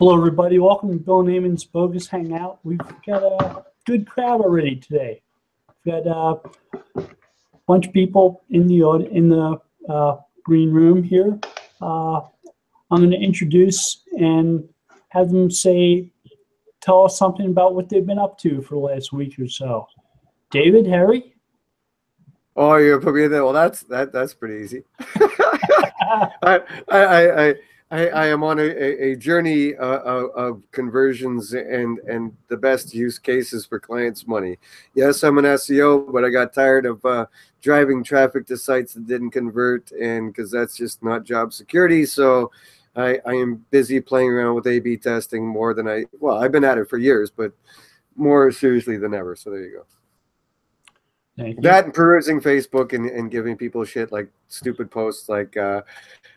Hello, everybody. Welcome to Bill and Ammon's Bogus Hangout. We've got a good crowd already today. We've got a bunch of people in the green room here. I'm going to introduce and have them tell us something about what they've been up to for the last week or so. David, Harry? Oh, you're put me in there. Well, that's pretty easy. I am on a journey of conversions and the best use cases for clients' money. Yes, I'm an SEO, but I got tired of driving traffic to sites that didn't convert, and because that's just not job security. So I am busy playing around with A/B testing more than I've been at it for years, but more seriously than ever. So there you go. That and perusing Facebook and giving people shit like stupid posts like,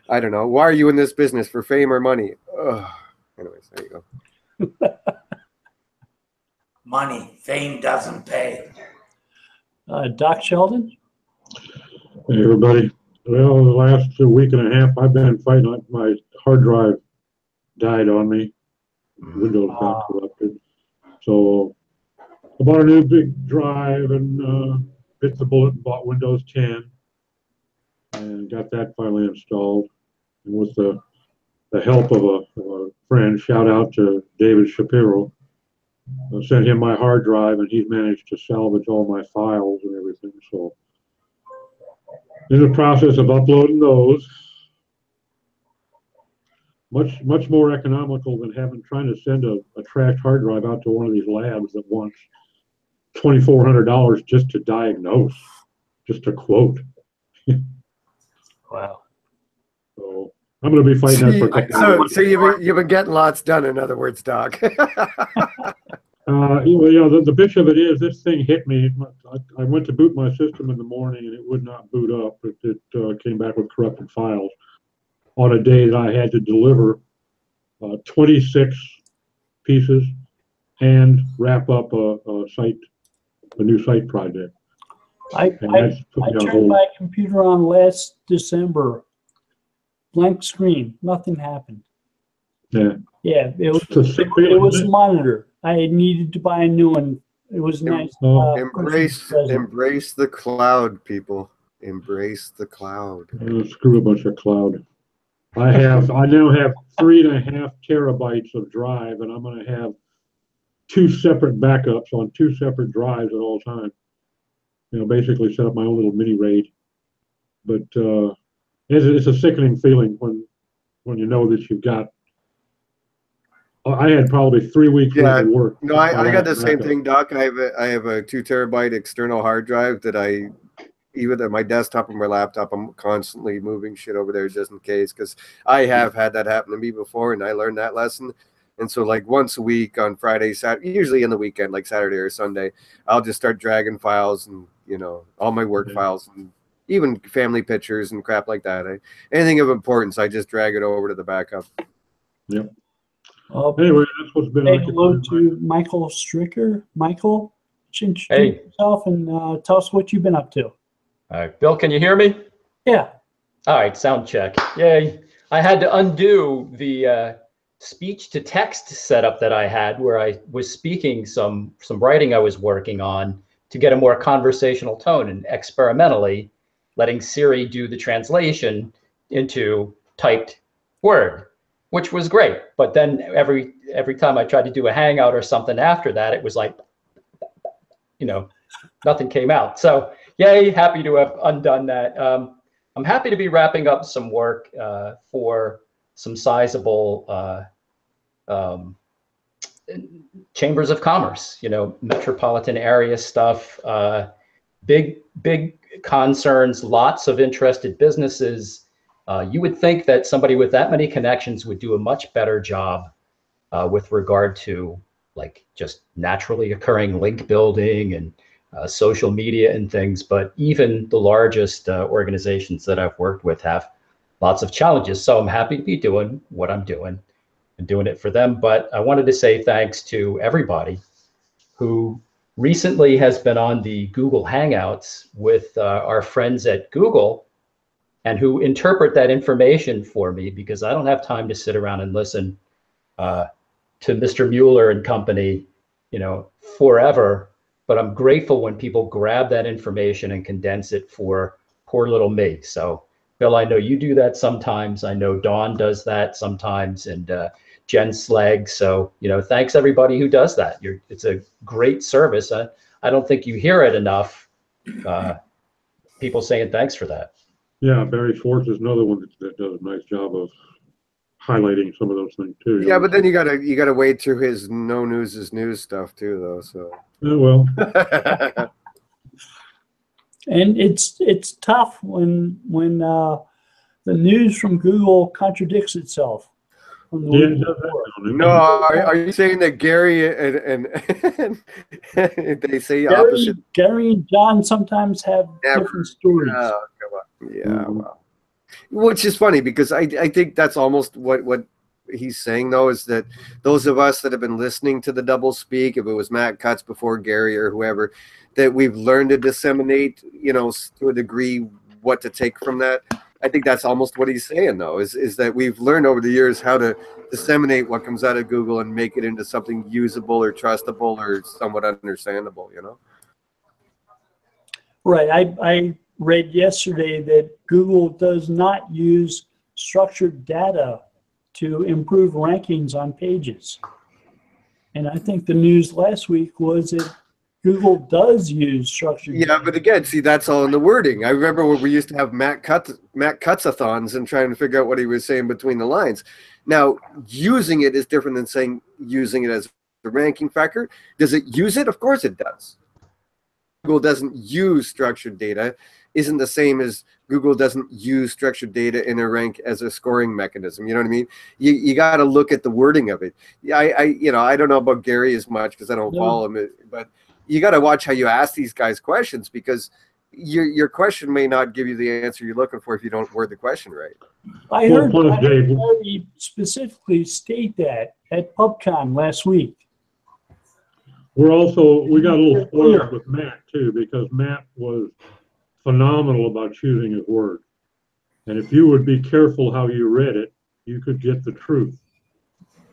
I don't know, why are you in this business, for fame or money? Ugh. Anyways, there you go. Money, fame doesn't pay. Doc Sheldon? Hey, everybody. Well, the last week and a half, I've been fighting like my hard drive died on me. Windows got corrupted. So I bought a new big drive and bit the bullet and bought Windows 10 and got that finally installed. And with the help of a friend, shout out to David Shapiro, I sent him my hard drive and he's managed to salvage all my files and everything. So in the process of uploading those, much more economical than trying to send a trashed hard drive out to one of these labs that wants $2,400 just to diagnose, just to quote. Wow. So I'm going to be fighting that for a couple of months. So you've been getting lots done, in other words, Doc. The bitch of it is, this thing hit me. I went to boot my system in the morning and it would not boot up. It came back with corrupted files on a day that I had to deliver 26 pieces and wrap up a new site project. I turned my computer on last December. Blank screen. Nothing happened. Yeah. Yeah, it was a monitor. I needed to buy a new one. It was nice. Embrace the cloud, people. Embrace the cloud. Screw a bunch of cloud. I now have 3.5 terabytes of drive, and I'm going to have 2 separate backups on 2 separate drives at all times. Basically set up my own little mini RAID. But it's a sickening feeling when you know that you've got. I had probably 3 weeks worth of work. No, I got the same thing, Doc. I have a 2 terabyte external hard drive that even at my desktop and my laptop, I'm constantly moving shit over there just in case, because I have had that happen to me before, and I learned that lesson. And so, like, once a week on Friday, Saturday, usually in the weekend, like Saturday or Sunday, I'll just start dragging files and, all my work files and even family pictures and crap like that. Anything of importance, I just drag it over to the backup. Yep. Anyway, that's what's been. Say hello to Michael Stricker. Michael, introduce yourself and tell us what you've been up to. All right, Bill, can you hear me? Yeah. All right, sound check. Yay. I had to undo the speech to text setup that I had, where I was speaking some writing I was working on to get a more conversational tone, and experimentally letting Siri do the translation into typed word, which was great. But then every time I tried to do a Hangout or something after that, it was like, nothing came out. So yay, happy to have undone that. I'm happy to be wrapping up some work for some sizable chambers of commerce, metropolitan area stuff, big concerns, lots of interested businesses. You would think that somebody with that many connections would do a much better job with regard to just naturally occurring link building and social media and things. But even the largest organizations that I've worked with have lots of challenges. So I'm happy to be doing what I'm doing and doing it for them. But I wanted to say thanks to everybody who recently has been on the Google Hangouts with our friends at Google, and who interpret that information for me, because I don't have time to sit around and listen to Mr. Mueller and company, you know, forever. But I'm grateful when people grab that information and condense it for poor little me. So, Bill, I know you do that sometimes. I know Dawn does that sometimes, and Jen Slag. So, you know, thanks everybody who does that. It's a great service. I don't think you hear it enough. People saying thanks for that. Yeah, Barry Schwartz is another one that does a nice job of highlighting some of those things too. Yeah, but then you gotta wade through his no news is news stuff too, though. So. Well. And it's tough when the news from Google contradicts itself. No, are you saying that Gary and they say opposite? Gary and John sometimes have different stories. Oh, come on. Yeah, well, which is funny because I think that's almost what he's saying, though, is that those of us that have been listening to the double speak, if it was Matt Cutts before Gary or whoever, that we've learned to disseminate, you know, to a degree what to take from that. I think that's almost what he's saying, though, is that we've learned over the years how to disseminate what comes out of Google and make it into something usable or trustable or somewhat understandable, you know? Right. I read yesterday that Google does not use structured data to improve rankings on pages. And I think the news last week was that Google does use structured data. But again, see, that's all in the wording. I remember when we used to have Matt Cutts-a-thons and trying to figure out what he was saying between the lines. Now, using it is different than saying using it as a ranking factor. Does it use it? Of course it does. Google doesn't use structured data isn't the same as Google doesn't use structured data in a rank as a scoring mechanism. You know what I mean? You got to look at the wording of it. I don't know about Gary as much because I don't follow him, but you got to watch how you ask these guys questions, because your question may not give you the answer you're looking for if you don't word the question right. I heard Gary specifically state that at PubCon last week. We got a little spoiled with Matt too, because Matt was phenomenal about choosing his words. And if you would be careful how you read it, you could get the truth.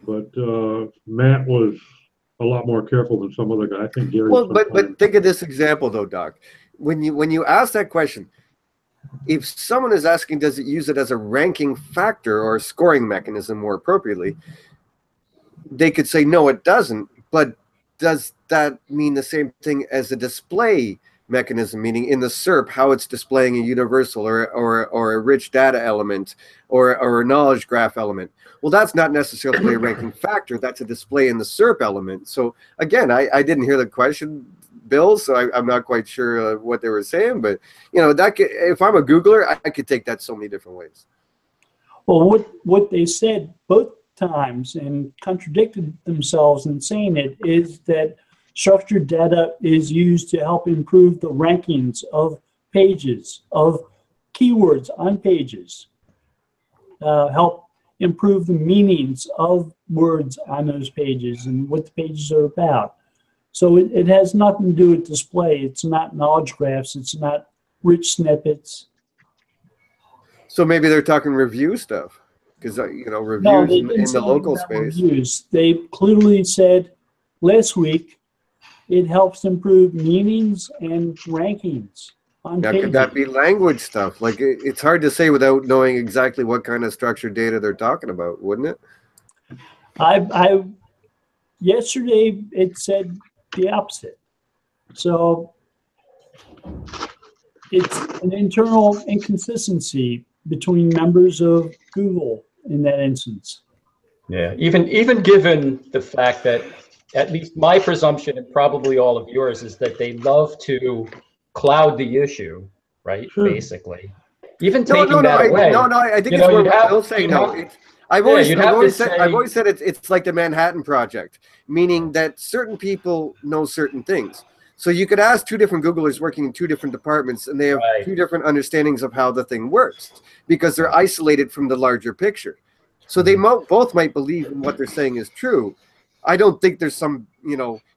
But Matt was a lot more careful than some other guy. I think Gary. Well, but think of this example though, Doc. When you ask that question, if someone is asking, does it use it as a ranking factor or a scoring mechanism more appropriately, they could say no, it doesn't. But does that mean the same thing as a display mechanism, meaning in the SERP, how it's displaying a universal or a rich data element or a knowledge graph element? Well, that's not necessarily a ranking factor. That's a display in the SERP element. So again, I didn't hear the question, Bill, so I'm not quite sure what they were saying. But if I'm a Googler, I could take that so many different ways. Well, what they said both times and contradicted themselves in saying it is that structured data is used to help improve the rankings of pages, of keywords on pages, help improve the meanings of words on those pages and what the pages are about. So it has nothing to do with display. It's not knowledge graphs. It's not rich snippets. So maybe they're talking review stuff, because reviews in the local space. Reviews. They clearly said last week it helps improve meanings and rankings on pages. Could that be language stuff? Like it's hard to say without knowing exactly what kind of structured data they're talking about, wouldn't it? Yesterday it said the opposite. So it's an internal inconsistency between members of Google in that instance. Yeah, even given the fact that at least my presumption, and probably all of yours, is that they love to cloud the issue, right? Sure. Basically, even taking that away. I think it's more I'll say no. I've always said it's like the Manhattan Project, meaning that certain people know certain things. So you could ask two different Googlers working in two different departments, and they have two different understandings of how the thing works because they're isolated from the larger picture. So they both might believe in what they're saying is true. I don't think there's some,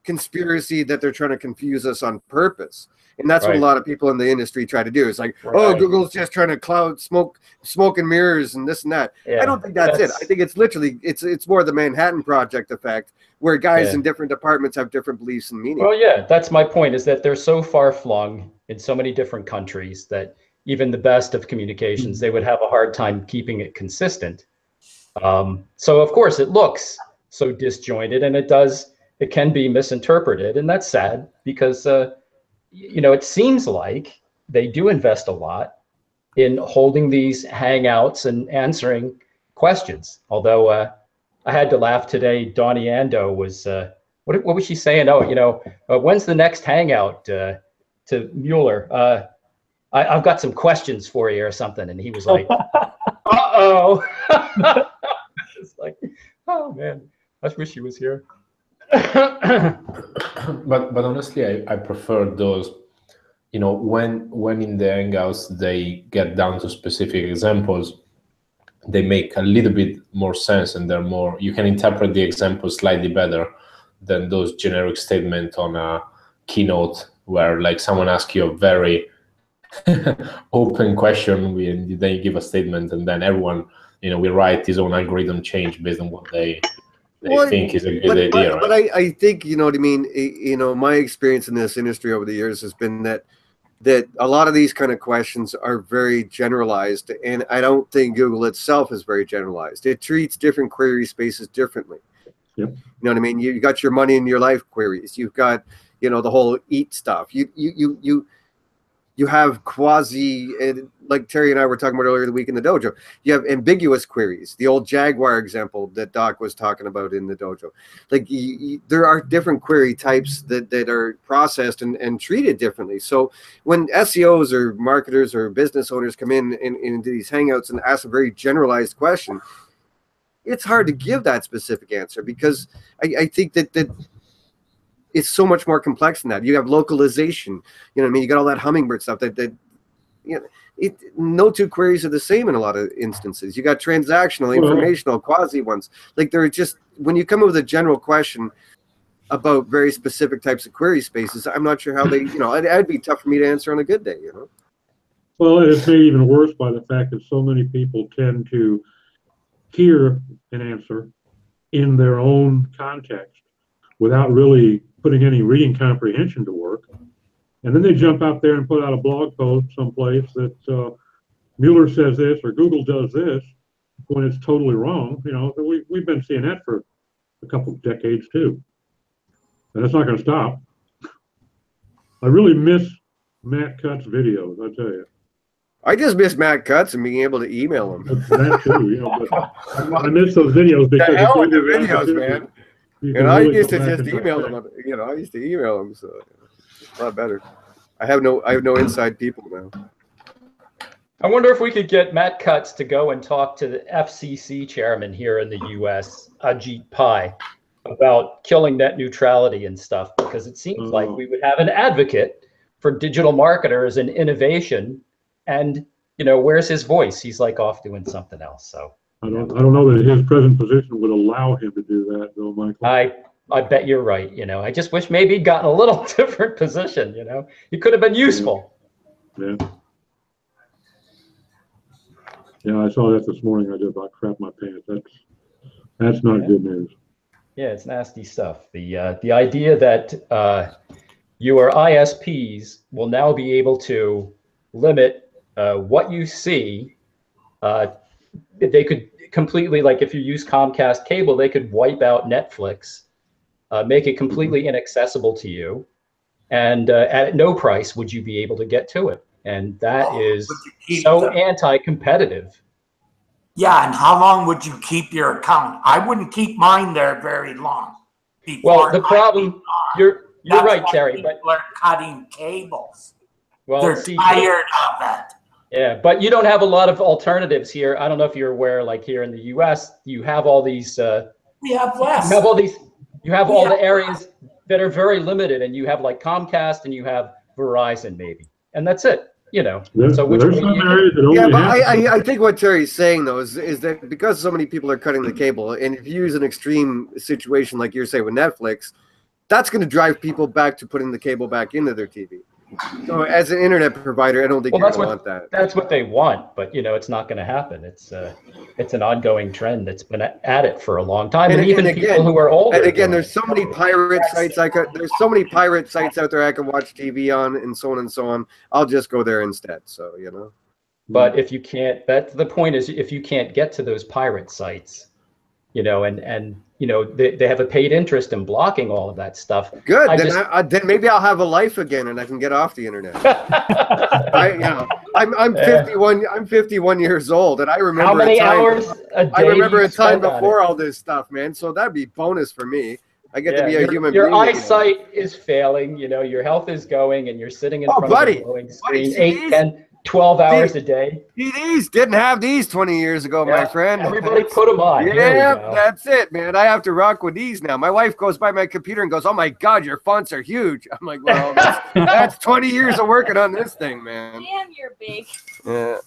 conspiracy that they're trying to confuse us on purpose. And that's what a lot of people in the industry try to do. It's like, oh, Google's just trying to cloud smoke and mirrors and this and that. I don't think that's it. I think it's literally, it's more the Manhattan Project effect, where guys in different departments have different beliefs and meanings. Well, yeah, that's my point, is that they're so far flung in so many different countries that even the best of communications, they would have a hard time keeping it consistent. So of course it looks so disjointed, and it can be misinterpreted, and that's sad because, it seems like they do invest a lot in holding these hangouts and answering questions. Although I had to laugh today, Donnie Ando was, what was she saying? Oh, when's the next hangout to Mueller? I've got some questions for you or something. And he was like, uh-oh. It's like, oh man, I wish he was here. but honestly, I prefer those, when in the Hangouts they get down to specific examples, they make a little bit more sense, and they're more, you can interpret the example slightly better than those generic statements on a keynote where like someone asks you a very open question and then you give a statement, and then everyone, we write his own algorithm change based on what they think is a good idea. But I think, you know what I mean, my experience in this industry over the years has been that a lot of these kind of questions are very generalized, and I don't think Google itself is very generalized. It treats different query spaces differently. Yep. You know what I mean? You got your money in your life queries. You've got, the whole eat stuff. You have quasi, like Terry and I were talking about earlier the week in the dojo, you have ambiguous queries, the old Jaguar example that Doc was talking about in the dojo. Like there are different query types that are processed and treated differently. So when SEOs or marketers or business owners come into these hangouts and ask a very generalized question, it's hard to give that specific answer, because I think that it's so much more complex than that. You have localization, you got all that hummingbird stuff no two queries are the same in a lot of instances. You got transactional, informational, quasi ones. Like they're just, when you come up with a general question about very specific types of query spaces, I'm not sure how they, it'd be tough for me to answer on a good day, Well, it's made even worse by the fact that so many people tend to hear an answer in their own context without really putting any reading comprehension to work. And then they jump out there and put out a blog post someplace that Mueller says this or Google does this, when it's totally wrong. We've been seeing that for a couple of decades too. And that's not going to stop. I really miss Matt Cutts' videos, I tell you. I just miss Matt Cutts and being able to email him. That too, but I miss those videos because the hell with the videos, man. And I used to just email them. I used to email them, so it's a lot better. I have no inside people now. I wonder if we could get Matt Cutts to go and talk to the FCC chairman here in the U.S., Ajit Pai, about killing net neutrality and stuff, because it seems like we would have an advocate for digital marketers and innovation. And where's his voice? He's like off doing something else. So I don't know that his present position would allow him to do that, though, Michael. I bet you're right. I just wish maybe he'd gotten a little different position. He could have been useful. Yeah. Yeah, I saw that this morning. I just about crapped my pants. That's not good news. Yeah, it's nasty stuff. The idea that your ISPs will now be able to limit what you see. They could completely, like if you use Comcast cable, they could wipe out Netflix, make it completely inaccessible to you, and at no price would you be able to get to it. And that is so anti-competitive. Yeah, and how long would you keep your account? I wouldn't keep mine there very long. Well, the problem, you're right, Terry, but people are cutting cables. Well, they're tired of it. Yeah, but you don't have a lot of alternatives here. I don't know if you're aware, like here in the U.S., you have all these. We have less. You have all these. You have all the areas that are very limited, and you have like Comcast and you have Verizon maybe, and that's it. you know, There's so which some way do you areas that Yeah, only but have. I think what Terry's saying though is that because so many people are cutting the cable, and if you use an extreme situation like you're saying with Netflix, that's going to drive people back to putting the cable back into their TV. So as an internet provider, I don't think Well, you're that's going to what want that. that's what they want, but you know, it's not going to happen. It's an ongoing trend that's been at it for a long time, and even people who are older. And again, doing there's it. so many pirate sites there's so many pirate sites out there I can watch TV on, and so on and so on. I'll just go there instead. So you know. But if you can't, that's the point, is if you can't get to those pirate sites, you know, and you know, they have a paid interest in blocking all of that stuff. Good. Then maybe I'll have a life again, and I can get off the internet. I'm 51. I'm 51 years old, and I remember how many hours a day? I remember a time spend on before it? all this stuff, man. So that'd be bonus for me. I get to be a your, human your being. eyesight is failing, you know, your health is going, and you're sitting in front of a glowing screen see 8, these? 10, 12 hours a day. CDs didn't have these 20 years ago, my friend. Everybody put them on. Yeah, that's it, man. I have to rock with these now. My wife goes by my computer and goes, "Oh my God, your fonts are huge." I'm like, "Well, that's 20 years of working on this thing, man." And you're big. Yeah.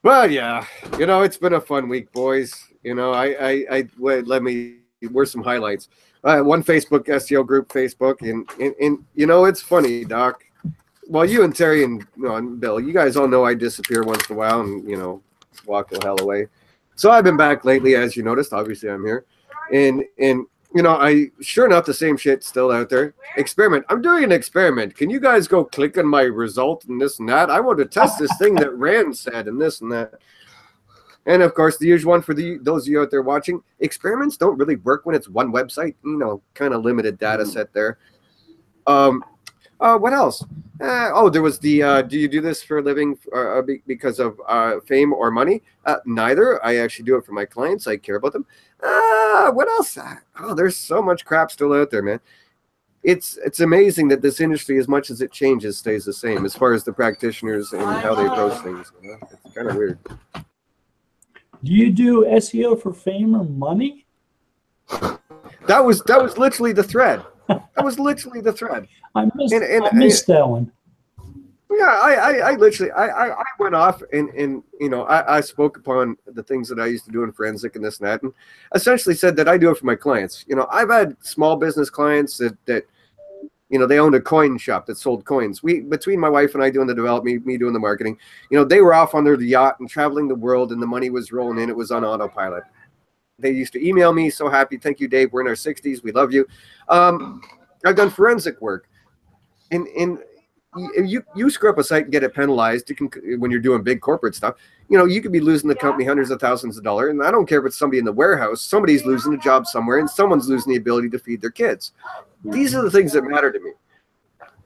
Well, yeah, you know, it's been a fun week, boys. You know, where's some highlights? One Facebook SEO group, Facebook, and you know, it's funny, Doc. Well, you and Terry and Bill, you guys all know I disappear once in a while and, you know, walk the hell away. So I've been back lately, as you noticed. Obviously, I'm here, and you know, sure enough, the same shit's still out there. Experiment. I'm doing an experiment. Can you guys go click on my result and this and that? I want to test this thing that Rand said and this and that. And of course, the usual one for those of you out there watching, experiments don't really work when it's one website. You know, kind of limited data set there. What else? There was the do you do this for a living because of fame or money? Neither. I actually do it for my clients. I care about them. What else? There's so much crap still out there, man. It's amazing that this industry, as much as it changes, stays the same as far as the practitioners and how they approach things. You know? It's kind of weird. Do you do SEO for fame or money? That was literally the thread. That was literally the thread. I missed that one. Yeah, I literally went off and you know, I spoke upon the things that I used to do in forensic and this and that, and essentially said that I do it for my clients. You know, I've had small business clients that you know, they owned a coin shop that sold coins. Between my wife and I doing the development, me doing the marketing, you know, they were off on their yacht and traveling the world, and the money was rolling in. It was on autopilot. They used to email me, "So happy, thank you, Dave. We're in our 60s. We love you." I've done forensic work, and you screw up a site and get it penalized. You can, when you're doing big corporate stuff, you know, you could be losing the company hundreds of thousands of dollars. And I don't care if it's somebody in the warehouse, somebody's losing a job somewhere, and someone's losing the ability to feed their kids. These are the things that matter to me.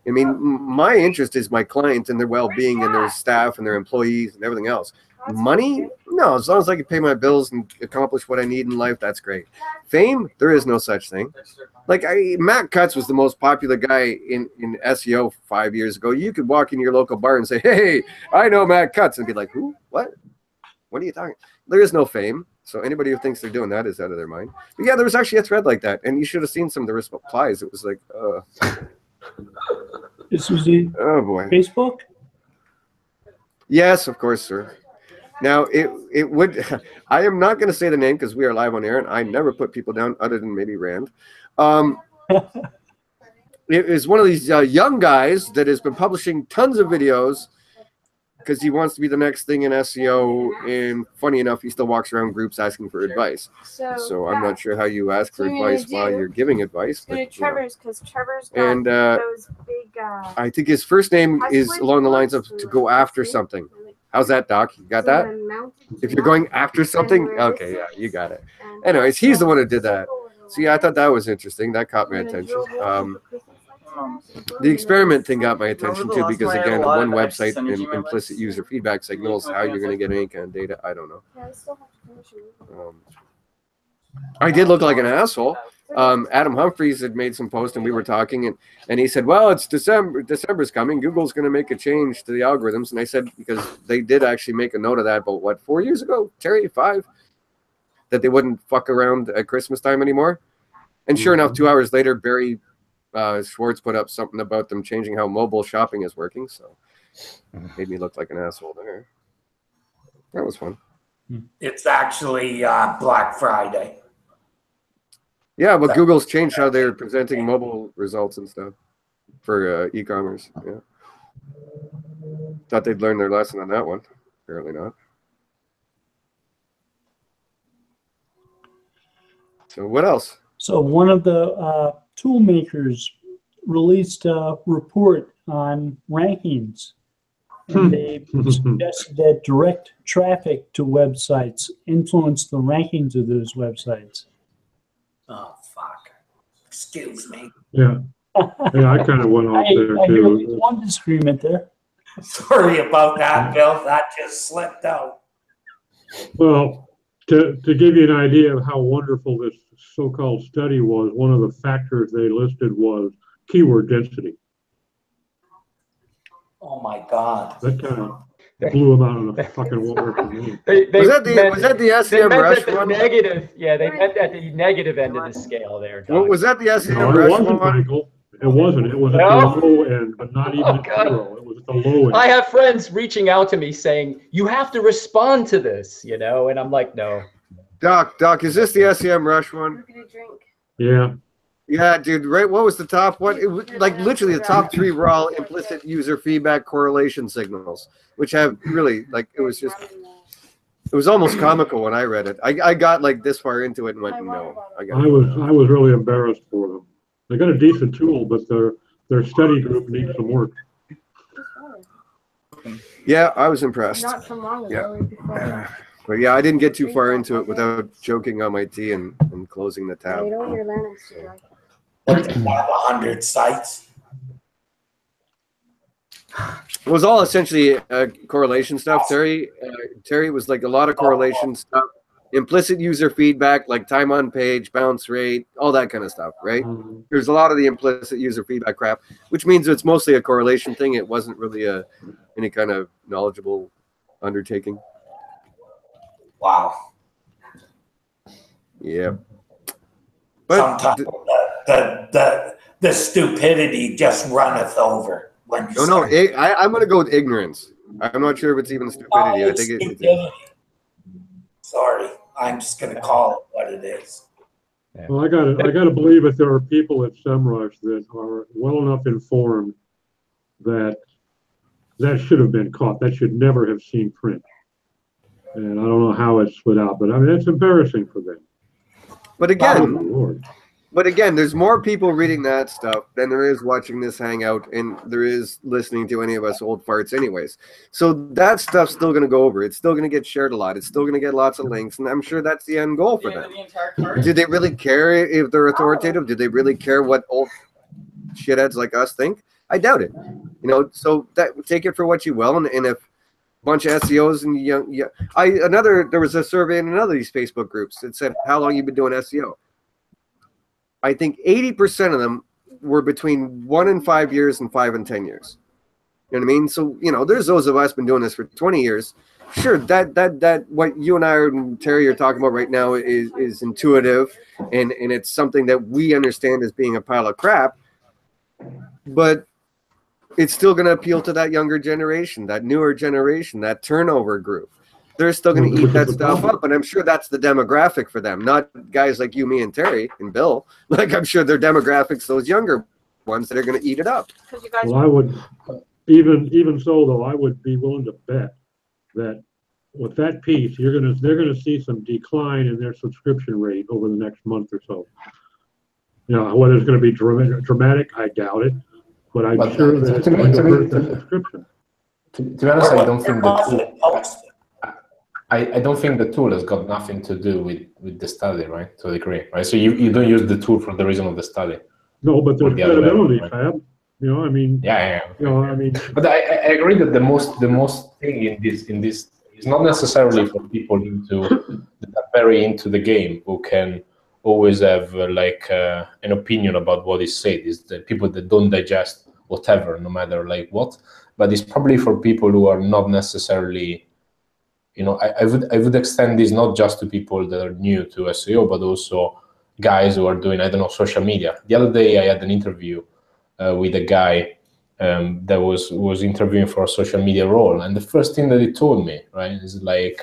I mean, my interest is my client and their well-being and their staff and their employees and everything else. Money? No, as long as I can pay my bills and accomplish what I need in life, that's great. Fame? There is no such thing. Like, Matt Cutts was the most popular guy in SEO 5 years ago. You could walk in your local bar and say, "Hey, I know Matt Cutts," and be like, "Who? What? What are you talking?" There is no fame. So anybody who thinks they're doing that is out of their mind. But yeah, there was actually a thread like that, and you should have seen some of the replies. It was like, This was in oh boy. Facebook? Yes, of course, sir. Now, it would, I am not going to say the name because we are live on air, and I never put people down other than maybe Rand. It is one of these young guys that has been publishing tons of videos because he wants to be the next thing in SEO, and funny enough, he still walks around groups asking for advice. So I'm not sure how you ask for advice while you're giving advice. But, Trevor's, because Trevor's got and those big... I think his first name is along the lines of to go after something. How's that, Doc? You got that? If you're going after something? Okay, yeah, you got it. Anyways, he's the one who did that. So yeah, I thought that was interesting. That caught my attention. The experiment thing got my attention too, because again, one website and implicit user feedback signals how you're going to get any kind of data. I don't know. I did look like an asshole. Adam Humphreys had made some post, and we were talking, and he said, "Well, it's December. December's coming. Google's going to make a change to the algorithms." And I said, because they did actually make a note of that, but what, 4 years ago, Terry, 5? that they wouldn't fuck around at Christmas time anymore. And sure enough, 2 hours later, Barry Schwartz put up something about them changing how mobile shopping is working. So made me look like an asshole there. That was fun. It's actually Black Friday. Yeah, but Google's changed how they're presenting mobile results and stuff for e-commerce. Yeah. Thought they'd learned their lesson on that one. Apparently not. So what else? So one of the tool makers released a report on rankings. And they suggested that direct traffic to websites influence the rankings of those websites. Oh, fuck. Excuse me. Yeah. Yeah, I kind of went off there I hear at too. least one disagreement there. Sorry about that, Bill. That just slipped out. Well, to give you an idea of how wonderful this so-called study was, one of the factors they listed was keyword density. Oh, my God. That kind of blew them out of the fucking water for me. Was that the They SEM meant Rush at the one? negative, yeah, they meant at the negative end of the scale there, Doc. What was that the SEM No, it Rush wasn't, one? Michael. It wasn't. It was at No? the low end, but not even Oh, at God. zero. It was at the low end. I have friends reaching out to me saying, you have to respond to this, you know, and I'm like, no. Doc, is this the SEM Rush one? We're gonna drink. Yeah. Yeah, dude, right? What was the top one? It was, like literally the top 3 were all implicit user feedback correlation signals, which have really like it was almost comical when I read it. I got like this far into it and went, no. I was really embarrassed for them. They got a decent tool, but their study group needs some work. Yeah, I was impressed. Not from long ago. Yeah. Before. But yeah, I didn't get too far into it without choking on my tea and closing the tab. You know your Linux, you like it. What's it, one of 100 sites? It was all essentially correlation stuff, Terry. Terry was like a lot of correlation stuff, implicit user feedback, like time on page, bounce rate, all that kind of stuff, right? There's a lot of the implicit user feedback crap, which means it's mostly a correlation thing. It wasn't really any kind of knowledgeable undertaking. Wow. Yeah. But sometimes the stupidity just runneth over when you no, I'm going to go with ignorance. I'm not sure if it's even stupidity. I think it's Sorry, I'm just going to call it what it is. Well, I gotta believe that there are people at SEMrush that are well enough informed that should have been caught. That should never have seen print. And I don't know how it slid out, but I mean, it's embarrassing for them. But Oh, again, there's more people reading that stuff than there is watching this hangout, and there is listening to any of us old farts anyways. So that stuff's still going to go over. It's still going to get shared a lot. It's still going to get lots of links, and I'm sure that's the end goal for them. Do they really care if they're authoritative? Do they really care what old shitheads like us think? I doubt it. You know, so take it for what you will, and if bunch of SEOs and there was a survey in another of these Facebook groups that said how long you've been doing SEO. I think 80% of them were between 1 and 5 years and 5 and 10 years. You know what I mean? So, you know, there's those of us been doing this for 20 years. Sure, that what you and I and Terry are talking about right now is intuitive and it's something that we understand as being a pile of crap. But it's still going to appeal to that younger generation, that newer generation, that turnover group. They're still going to eat that stuff up, and I'm sure that's the demographic for them, not guys like you, me, and Terry, and Bill. Like, I'm sure their demographics, those younger ones that are going to eat it up. Well, I would, even so, though, I would be willing to bet that with that piece, they're going to see some decline in their subscription rate over the next month or so. You know, whether it's going to be dramatic, I doubt it. But I'm sure that it's going to hurt the subscription. To be honest, I don't think I don't think the tool has got nothing to do with the study, right? To a degree, right? So you don't use the tool for the reason of the study. No, but there's credibility, Fab. You know, I mean. Yeah. You know, I mean. But I agree that the most thing in this is not necessarily for people that are very into the game who can always have an opinion about what is said. Is the people that don't digest whatever, no matter like what. But it's probably for people who are not necessarily I would extend this not just to people that are new to SEO, but also guys who are doing, I don't know, social media. The other day I had an interview with a guy that was interviewing for a social media role, and the first thing that he told me, right, is like,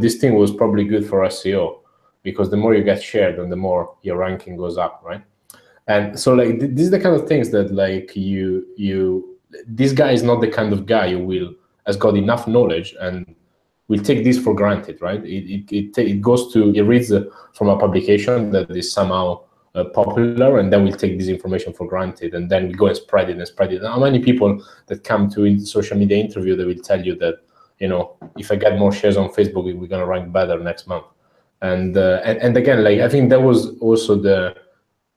this thing was probably good for SEO, because the more you get shared and the more your ranking goes up, right? And so like this is the kind of things that like this guy is not the kind of guy who has got enough knowledge and will take this for granted, right? It reads from a publication that is somehow popular, and then we'll take this information for granted, and then we go and spread it and spread it. How many people that come to a social media interview, they will tell you that, if I get more shares on Facebook, we're going to rank better next month. And again, like, I think that was also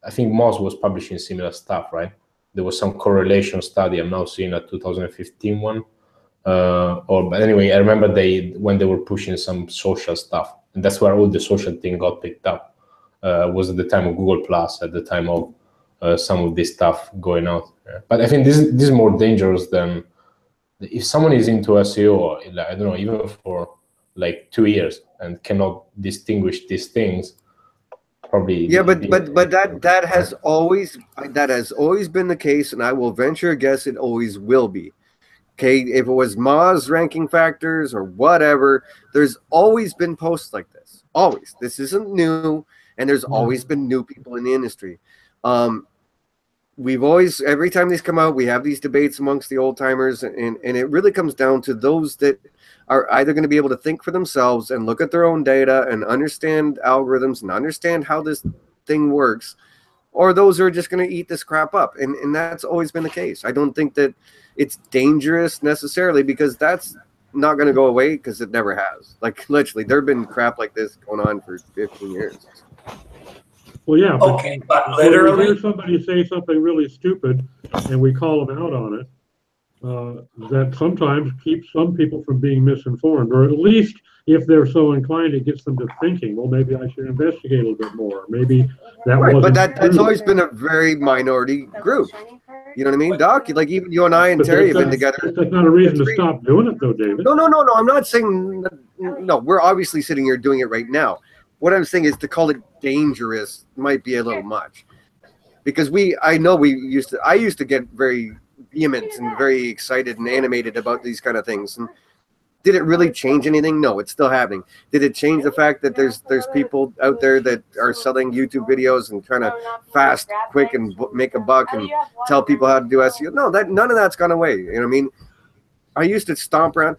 I think Moz was publishing similar stuff, right? There was some correlation study. I'm now seeing a 2015 one. But anyway, I remember when they were pushing some social stuff, and that's where all the social thing got picked up. Was at the time of Google Plus, at the time of some of this stuff going out. But I think this is more dangerous than if someone is into SEO, I don't know, even for like 2 years and cannot distinguish these things. Probably. Yeah, but that has always been the case, and I will venture a guess it always will be. Okay, if it was Moz ranking factors or whatever, there's always been posts like this. Always. This isn't new, and there's always been new people in the industry. We've always, every time these come out, we have these debates amongst the old timers, and it really comes down to those that are either going to be able to think for themselves and look at their own data and understand algorithms and understand how this thing works, or those who are just going to eat this crap up. And that's always been the case. I don't think that it's dangerous necessarily, because that's not going to go away, because it never has. Like, literally, there have been crap like this going on for 15 years. Well, yeah. Okay, but literally, when we hear somebody say something really stupid and we call them out on it, that sometimes keeps some people from being misinformed, or at least if they're so inclined, it gets them to thinking, well, maybe I should investigate a little bit more. Maybe that wasn't But that's true. always been a very minority group. You know what I mean, Doc? Like, even you and I and Terry have been together. That's not a reason to stop doing it, though, David. No. I'm not saying no. We're obviously sitting here doing it right now. What I'm saying is, to call it dangerous might be a little much, because I used to get very vehement and very excited and animated about these kind of things. And did it really change anything? No, it's still happening. Did it change the fact that there's people out there that are selling YouTube videos and trying to fast, quick, and make a buck and tell people how to do SEO? No, none of that's gone away. You know what I mean? I used to stomp around.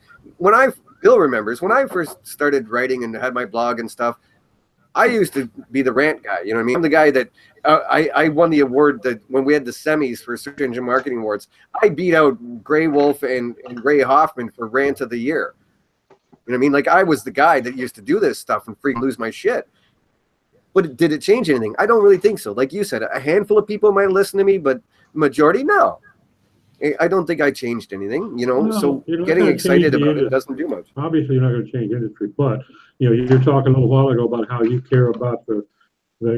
Bill remembers when I first started writing and had my blog and stuff, I used to be the rant guy. You know what I mean? I'm the guy that I won the award that when we had the semis for Search Engine Marketing Awards, I beat out Gray Wolf and Ray Hoffman for Rant of the Year. You know what I mean? Like, I was the guy that used to do this stuff and freaking lose my shit. But did it change anything? I don't really think so. Like you said, a handful of people might listen to me, but majority, no. I don't think I changed anything, No, so getting excited about it doesn't do much. Obviously, you're not going to change industry, but you're talking a little while ago about how you care about the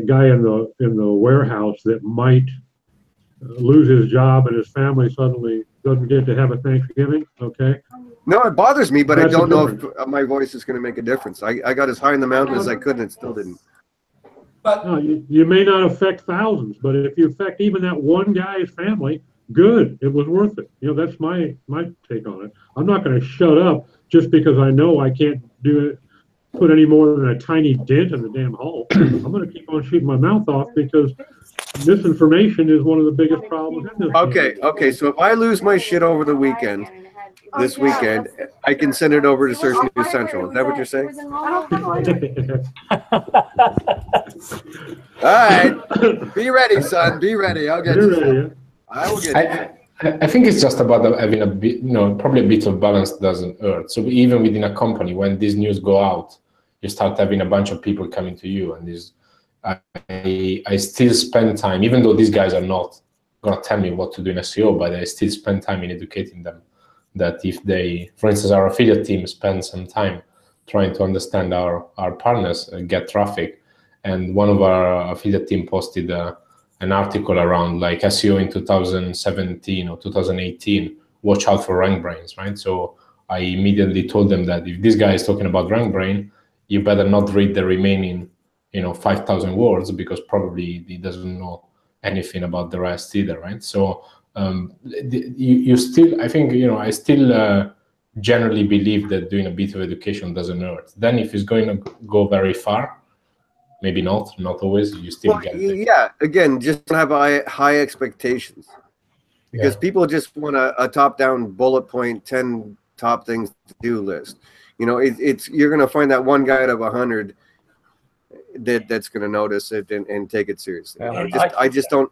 guy in the warehouse that might lose his job and his family suddenly doesn't get to have a Thanksgiving. Okay. No, it bothers me, but That's I don't know if my voice is going to make a difference. I got as high in the mountain as I could, and it still didn't. but No, you may not affect thousands, but if you affect even that one guy's family, good. It was worth it. That's my take on it. I'm not going to shut up just because I know I can't put any more than a tiny dent in the damn hull. I'm going to keep on shooting my mouth off, because misinformation is one of the biggest problems in this. Okay. So if I lose my shit over the weekend, this weekend, I can send it over to Search News Central. Is that what you're saying? All right. Be ready, son. Be ready. I'll get you. I will get you. I think it's just about having a bit, probably a bit of balance doesn't hurt. So even within a company, when these news go out, you start having a bunch of people coming to you, and I still spend time, even though these guys are not going to tell me what to do in SEO, but I still spend time in educating them that if they, for instance, our affiliate team spends some time trying to understand our partners, get traffic, and one of our affiliate team posted an article around like SEO in 2017 or 2018, watch out for rank brains, right? So I immediately told them that if this guy is talking about rank brain, you better not read the remaining, 5,000 words, because probably he doesn't know anything about the rest either, right? So you still, I think, I still generally believe that doing a bit of education doesn't hurt. Then if it's going to go very far, maybe not always, you still get it. Yeah, again, just don't have high expectations. Because people just want a top-down bullet point, 10 top things to do list. You're going to find that one guy out of 100 that's going to notice it and take it seriously. I just don't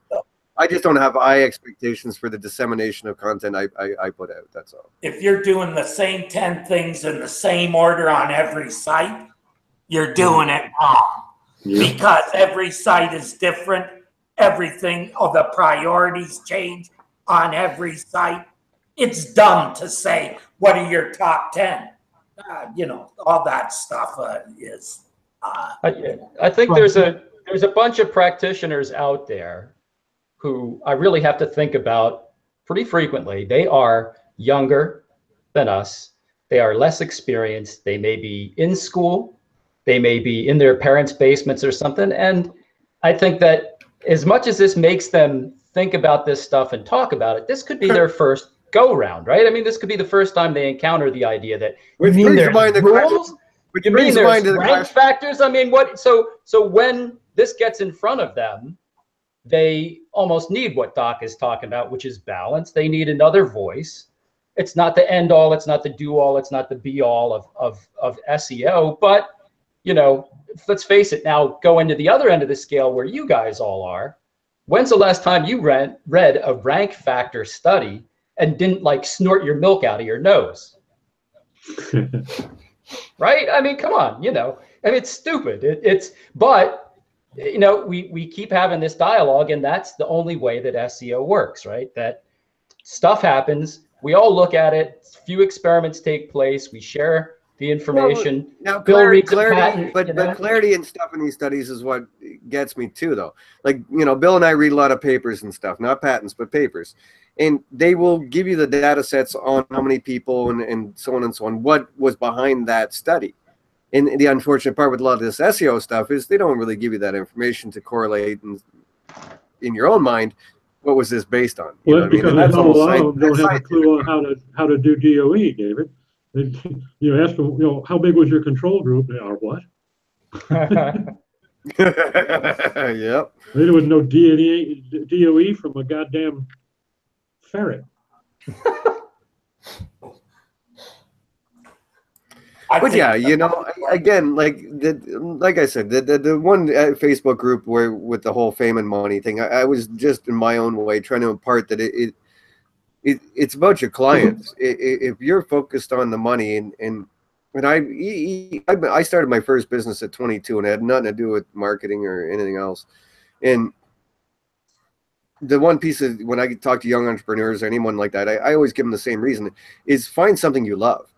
have high expectations for the dissemination of content I put out. That's all. If you're doing the same 10 things in the same order on every site, you're doing it wrong. Yeah. Because every site is different. Everything, the priorities change on every site. It's dumb to say, what are your top 10? All that stuff is. I think there's a bunch of practitioners out there who I really have to think about pretty frequently. They are younger than us. They are less experienced. They may be in school. They may be in their parents' basements or something. And I think that as much as this makes them think about this stuff and talk about it, this could be their first go round, right? I mean, this could be the first time they encounter the idea that Which you mean brings to mind the rules? Which You brings mean to mind there's the rank question. factors? I mean, what? So when this gets in front of them, they almost need what Doc is talking about, which is balance. They need another voice. It's not the end all. It's not the do all. It's not the be all of SEO. But let's face it. Now go into the other end of the scale where you guys all are. When's the last time you read a rank factor study and didn't snort your milk out of your nose? Right? I mean, come on, it's stupid. But we keep having this dialogue, and that's the only way that SEO works, right? That stuff happens. We all look at it. Few experiments take place. We share the information. Now, Bill clarity, but clarity and stuff in these studies is what gets me too, though. Bill and I read a lot of papers and stuff, not patents, but papers. And they will give you the data sets on how many people and so on and so on, what was behind that study. And the unfortunate part with a lot of this SEO stuff is they don't really give you that information to correlate in your own mind, what was this based on? Well, because a lot of them don't have a clue on how to do DOE, David. You ask them, how big was your control group? They are what? Yep. There was no DOE from a goddamn ferret. But yeah, again, like I said, the one Facebook group where with the whole fame and money thing, I was just in my own way trying to impart that it's about your clients. If you're focused on the money, and I started my first business at 22, and it had nothing to do with marketing or anything else. And the one piece of when I talk to young entrepreneurs or anyone like that, I always give them the same reason: is find something you love.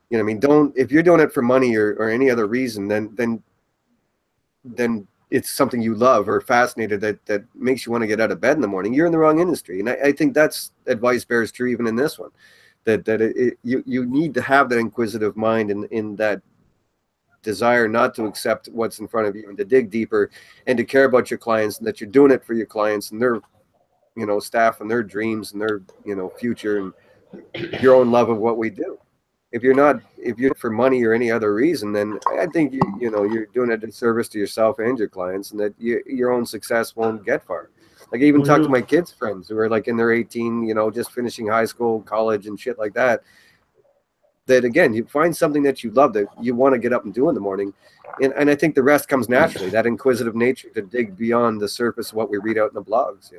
You know what I mean? If you're doing it for money or any other reason, then it's something you love or fascinated that makes you want to get out of bed in the morning. You're in the wrong industry. And I think that's advice bears true even in this one, that you need to have that inquisitive mind in that desire not to accept what's in front of you and to dig deeper and to care about your clients, and that you're doing it for your clients and their, staff and their dreams and their, future and your own love of what we do. If you're for money or any other reason, then I think you're doing a disservice to yourself and your clients, and that your own success won't get far. Like I even talk to my kids' friends who are in their 18, just finishing high school, college, and shit like that. That again, you find something that you love, that you want to get up and do in the morning, and I think the rest comes naturally. That inquisitive nature to dig beyond the surface of what we read out in the blogs.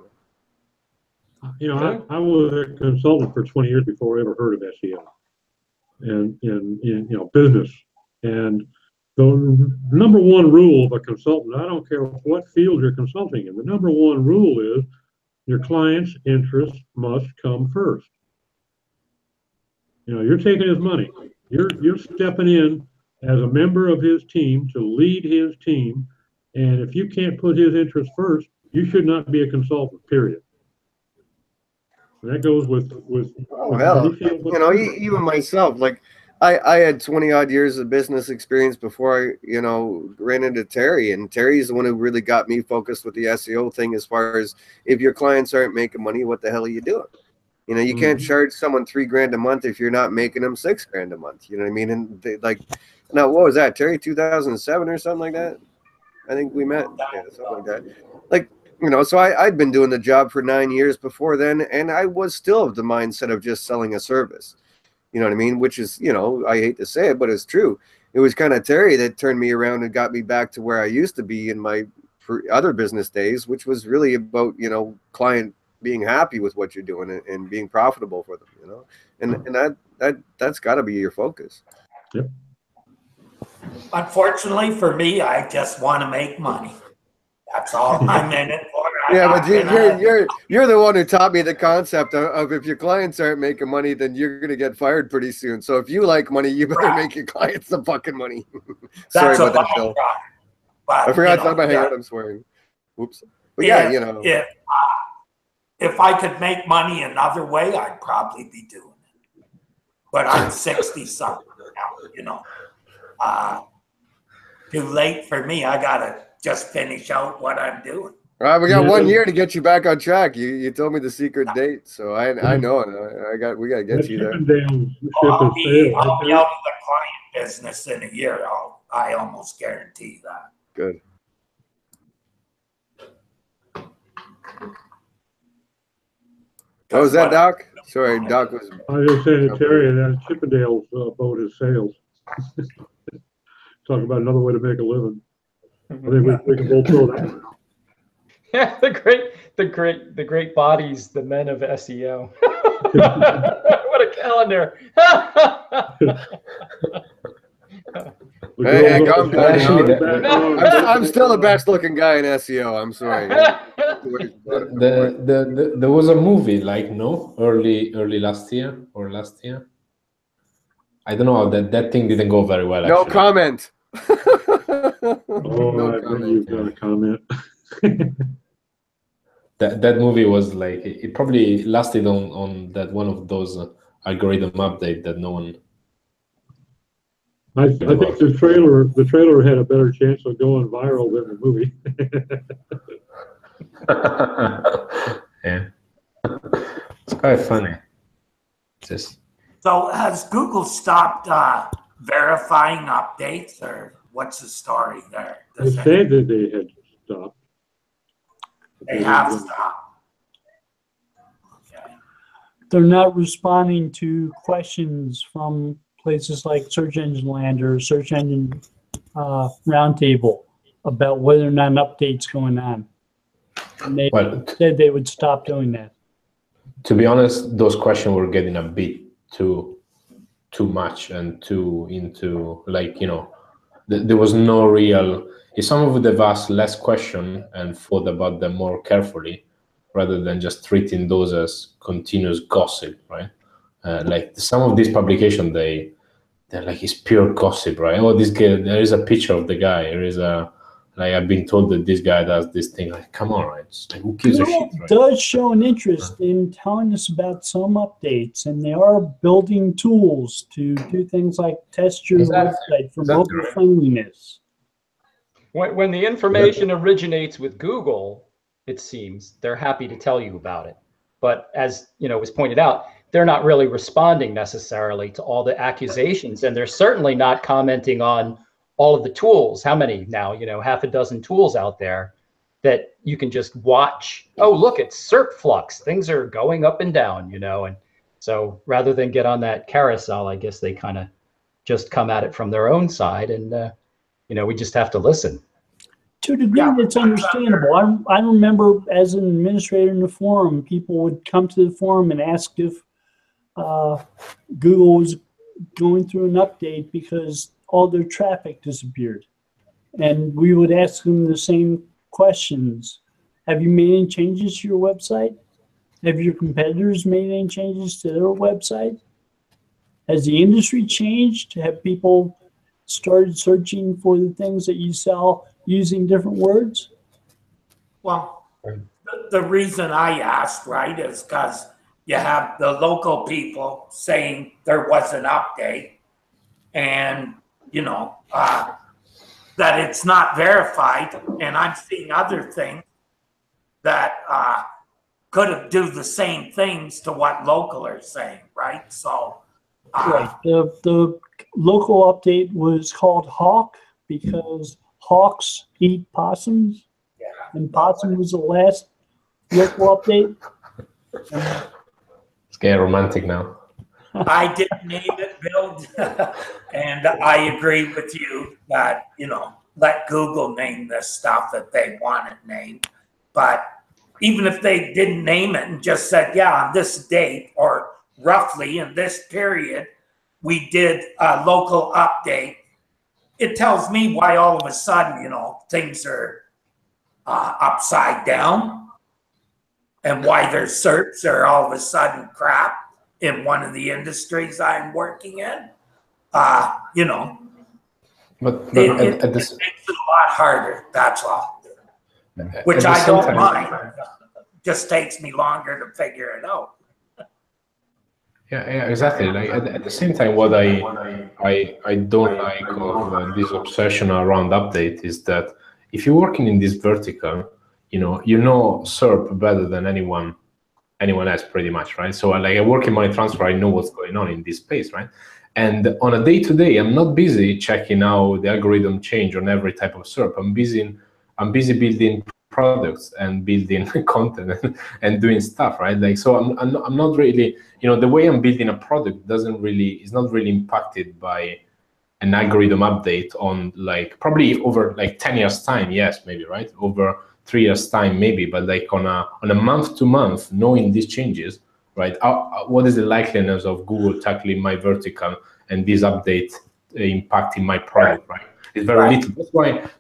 I was a consultant for 20 years before I ever heard of SEO. And in business, and the number one rule of a consultant, I don't care what field you're consulting in, the number one rule is your client's interests must come first. You're taking his money. You're stepping in as a member of his team to lead his team, and if you can't put his interests first, you should not be a consultant, period. That goes with Oh hell, you know, even myself, like I had 20 odd years of business experience before I, you know, ran into Terry, and Terry's the one who really got me focused with the SEO thing. As far as if your clients aren't making money, what the hell are you doing? You know, you can't charge someone $3,000 a month if you're not making them $6,000 a month. You know what I mean? And they, like, now what was that, Terry? 2007 or something like that? I think we met, yeah, something like that. Like, you know, so I'd been doing the job for 9 years before then, and I was still of the mindset of just selling a service. You know what I mean? Which is, you know, I hate to say it, but it's true. It was kind of Terry that turned me around and got me back to where I used to be in my other business days, which was really about, you know, client being happy with what you're doing and being profitable for them, you know, and that's got to be your focus. Yep. Unfortunately for me, I just want to make money. That's all I'm in it for. Yeah, but you're the one who taught me the concept of if your clients aren't making money, then you're gonna get fired pretty soon. So if you like money, you better make your clients some fucking money. Sorry about that, Phil. I forgot to talk about Hangout. I'm swearing. Whoops. But yeah, you know. If I could make money another way, I'd probably be doing it. But I'm 60-something now, you know. Too late for me. I gotta just finish out what I'm doing. All right, we got 1 year to get you back on track. You told me the secret date, so I know it. We gotta get you there. I'll be out of the client business in a year. I almost guarantee that. Good. Oh, was that Doc? Sorry, Doc was. I was just saying to Terry that Chippendale's about his sales. Talk about another way to make a living. I think we can both throw that one out. Yeah, the great bodies, the men of SEO. What a calendar! Hey, calm down. I'm still the best looking guy in SEO. I'm sorry. There was a movie like early last year or last year. I don't know, that thing didn't go very well. No comment. No comment. You've got a comment. That movie was like, it probably lasted on that one of those algorithm update that no one. I think the trailer had a better chance of going viral than the movie. Yeah, it's quite funny. So has Google stopped verifying updates, or what's the story there? They said that they had stopped. They have stopped. Okay. They're not responding to questions from places like Search Engine Land or Search Engine Roundtable about whether or not an update's going on. And they said they would stop doing that. To be honest, those questions were getting a bit too much and too into, like, you know, there was no real. If someone would have asked less question and thought about them more carefully, rather than just treating those as continuous gossip, right? Like some of these publications, they're like, it's pure gossip, right? Oh, this guy, there is a picture of the guy. There is a, like, I've been told that this guy does this thing. Like, come on, right? It's like, who gives a shit, right? Does show an interest in telling us about some updates, and they are building tools to do things like test your website for mobile friendliness. When the information originates with Google, it seems they're happy to tell you about it. But as you know, was pointed out, they're not really responding necessarily to all the accusations, and they're certainly not commenting on all of the tools. How many now? You know, half a dozen tools out there that you can just watch. Oh, look, it's SERP flux. Things are going up and down, you know. And so rather than get on that carousel, I guess they kind of just come at it from their own side, and you know, we just have to listen. To a degree, it's understandable. I remember as an administrator in the forum, people would come to the forum and ask if Google was going through an update because all their traffic disappeared. And we would ask them the same questions. Have you made any changes to your website? Have your competitors made any changes to their website? Has the industry changed? Have people started searching for the things that you sell using different words? Well, the reason I asked, right, is because you have the local people saying there was an update, and you know that it's not verified. And I'm seeing other things that could have do the same things to what local are saying, right? So Right. The local update was called Hawk because hawks eat possums, yeah. and possum was the last local update. It's getting romantic now. I didn't name it, Bill, and I agree with you that, you know, let Google name this stuff that they want it named. But even if they didn't name it and just said, yeah, on this date or roughly in this period, we did a local update, it tells me why all of a sudden, you know, things are upside down and why their certs are all of a sudden crap in one of the industries I'm working in. You know, But it at this, makes it a lot harder, that's all. Which at the I same don't time- mind. Just takes me longer to figure it out. Yeah, exactly. Like at the same time, what I don't like of this obsession around update is that if you're working in this vertical, you know SERP better than anyone else, pretty much, right? So like I work in money transfer, I know what's going on in this space, right? And on a day-to-day, I'm not busy checking how the algorithm change on every type of SERP. I'm busy building products and building content and doing stuff, right? Like, so I'm not really, the way I'm building a product is not really impacted by an algorithm update on like probably over like 10 years time. Yes, maybe, right? Over 3 years time, maybe, but like on a month to month, knowing these changes, right? What is the likeliness of Google tackling my vertical and this update impacting my product, right? It's very little.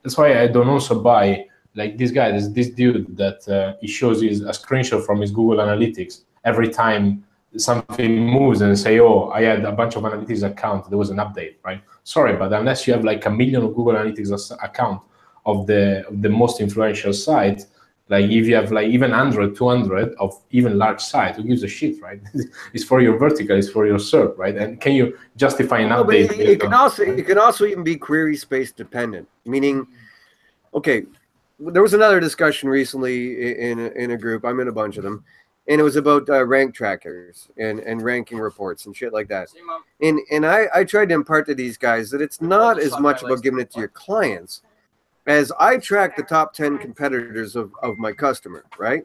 That's why I don't also buy like this guy, this dude that he shows a screenshot from his Google Analytics every time something moves and say, oh, I had a bunch of analytics accounts, there was an update, right? Sorry, but unless you have like 1 million of Google Analytics account of the most influential sites, like if you have like even 100, 200 of even large sites, who gives a shit, right? It's for your vertical, it's for your SERP, right? And can you justify an update? It can also even be query space dependent, meaning, okay, there was another discussion recently in a group. I'm in a bunch of them, and it was about rank trackers and ranking reports and shit like that. And I tried to impart to these guys that it's not as much about giving it to your clients as I track the top 10 competitors of my customer, right?